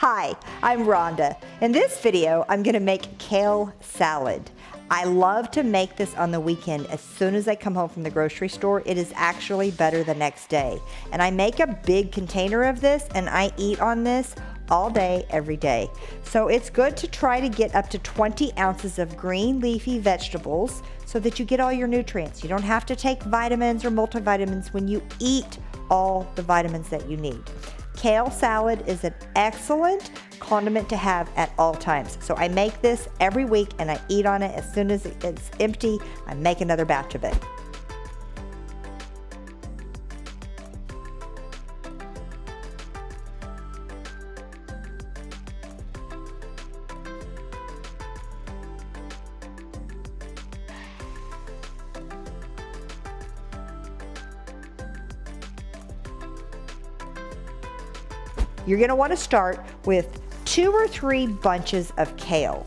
Hi, I'm Rhonda. In this video, I'm gonna make kale salad. I love to make this on the weekend as soon as I come home from the grocery store. It is actually better the next day. And I make a big container of this and I eat on this all day, every day. So it's good to try to get up to 20 ounces of green leafy vegetables so that you get all your nutrients. You don't have to take vitamins or multivitamins when you eat all the vitamins that you need. Kale salad is an excellent condiment to have at all times. So I make this every week and I eat on it. As soon as it's empty, I make another batch of it. You're gonna wanna start with 2 or 3 bunches of kale.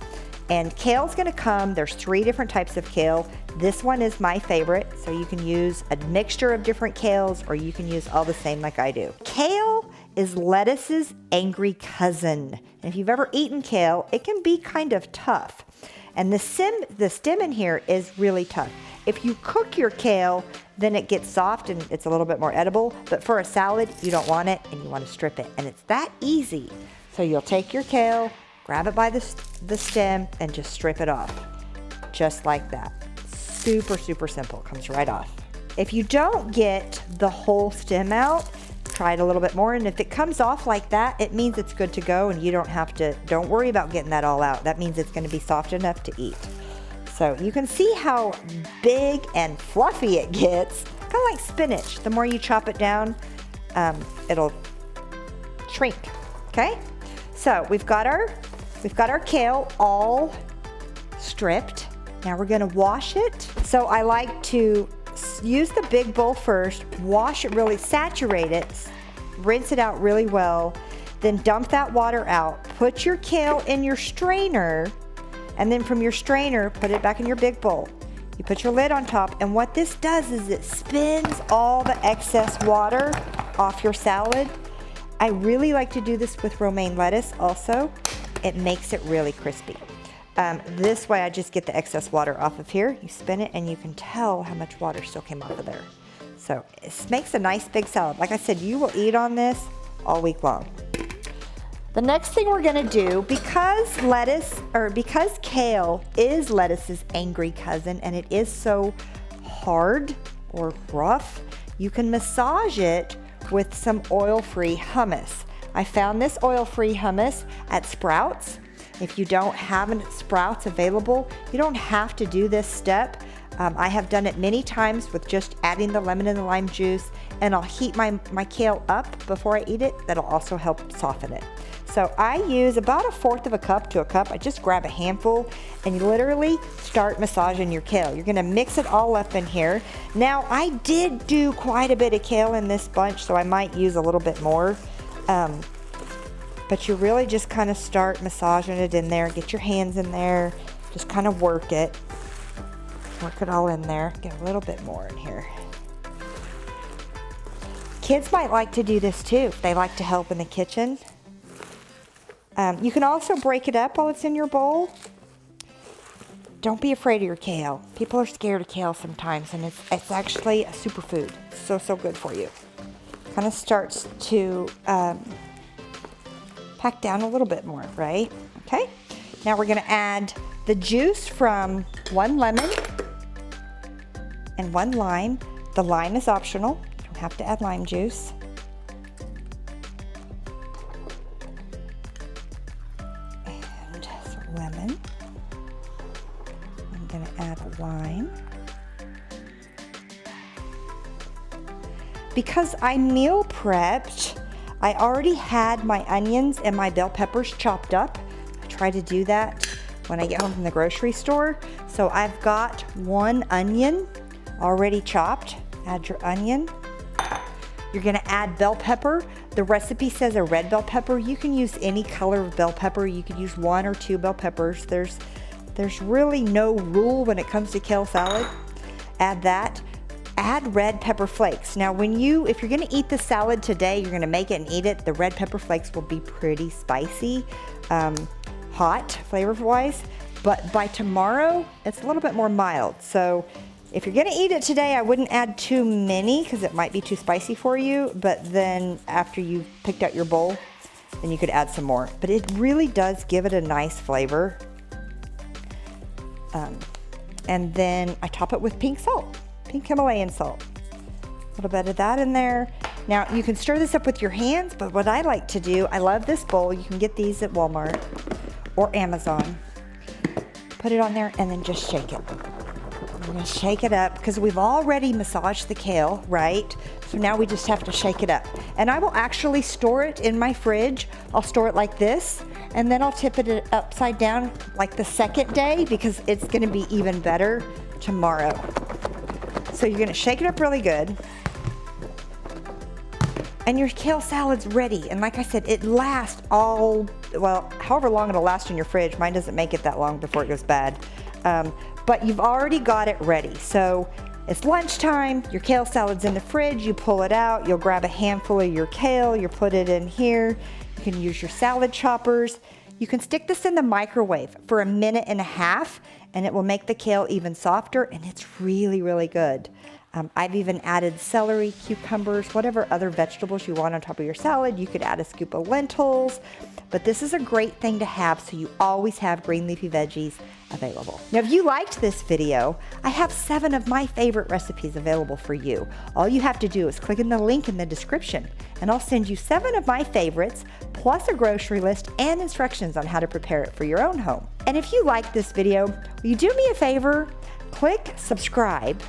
And kale's gonna come, there's 3 different types of kale. This one is my favorite, so you can use a mixture of different kales or you can use all the same like I do. Kale is lettuce's angry cousin. And if you've ever eaten kale, it can be kind of tough. And the stem in here is really tough. If you cook your kale, then it gets soft and it's a little bit more edible. But for a salad, you don't want it and you want to strip it. And it's that easy. So you'll take your kale, grab it by the stem and just strip it off. Just like that. Super, super simple. It comes right off. If you don't get the whole stem out, try it a little bit more. And if it comes off like that, it means it's good to go and you don't worry about getting that all out. That means it's going to be soft enough to eat. So you can see how big and fluffy it gets, kind of like spinach. The more you chop it down, it'll shrink, okay? So we've got our kale all stripped. Now we're gonna wash it. So I like to use the big bowl first, wash it really, saturate it, rinse it out really well, then dump that water out. Put your kale in your strainer, and then from your strainer, put it back in your big bowl. You put your lid on top, and what this does is it spins all the excess water off your salad. I really like to do this with romaine lettuce also. It makes it really crispy. This way I just get the excess water off of here. You spin it and you can tell how much water still came off of there. So it makes a nice big salad. Like I said, you will eat on this all week long. The next thing we're gonna do, because kale is lettuce's angry cousin and it is so hard or rough, you can massage it with some oil-free hummus. I found this oil-free hummus at Sprouts. If you don't have Sprouts available, you don't have to do this step. I have done it many times with just adding the lemon and the lime juice, and I'll heat my kale up before I eat it. That'll also help soften it. So I use about 1/4 of a cup to a cup. I just grab a handful and you literally start massaging your kale. You're gonna mix it all up in here. Now I did do quite a bit of kale in this bunch, so I might use a little bit more. But you really just kind of start massaging it in there. Get your hands in there, just kind of work it. Work it all in there. Get a little bit more in here. Kids might like to do this too if they like to help in the kitchen. You can also break it up while it's in your bowl. Don't be afraid of your kale. People are scared of kale sometimes, and it's actually a superfood. So good for you. Kind of starts to pack down a little bit more, right? Okay. Now we're gonna add the juice from 1 lemon and 1 lime. The lime is optional. You don't have to add lime juice. Lemon. I'm going to add a lime. Because I meal prepped, I already had my onions and my bell peppers chopped up. I try to do that when I get home from the grocery store. So I've got 1 onion already chopped. Add your onion. You're gonna add bell pepper. The recipe says a red bell pepper. You can use any color of bell pepper. You could use 1 or 2 bell peppers. There's really no rule when it comes to kale salad. Add that. add red pepper flakes. Now if you're gonna eat the salad today, you're gonna make it and eat it, the red pepper flakes will be pretty spicy, hot flavor-wise, but by tomorrow, it's a little bit more mild. So if you're gonna eat it today, I wouldn't add too many because it might be too spicy for you, but then after you've picked out your bowl, then you could add some more. But it really does give it a nice flavor. And then I top it with pink salt, pink Himalayan salt. A little bit of that in there. Now you can stir this up with your hands, but what I like to do, I love this bowl. You can get these at Walmart or Amazon. Put it on there and then just shake it. I'm gonna shake it up because we've already massaged the kale, right? So now we just have to shake it up. And I will actually store it in my fridge. I'll store it like this, and then I'll tip it upside down like the second day because it's gonna be even better tomorrow. So you're gonna shake it up really good. And your kale salad's ready. And like I said, it lasts however long it'll last in your fridge. Mine doesn't make it that long before it goes bad. But you've already got it ready. So it's lunchtime, your kale salad's in the fridge, you pull it out, you'll grab a handful of your kale, you put it in here. You can use your salad choppers. You can stick this in the microwave for 1.5 minutes and it will make the kale even softer, and it's really, really good. I've even added celery, cucumbers, whatever other vegetables you want on top of your salad. You could add a scoop of lentils, but this is a great thing to have so you always have green leafy veggies available. Now, if you liked this video, I have 7 of my favorite recipes available for you. All you have to do is click in the link in the description, and I'll send you 7 of my favorites, plus a grocery list and instructions on how to prepare it for your own home. And if you like this video, will you do me a favor? Click subscribe.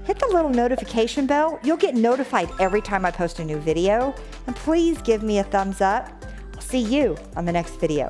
Hit the little notification bell. You'll get notified every time I post a new video. And please give me a thumbs up. I'll see you on the next video.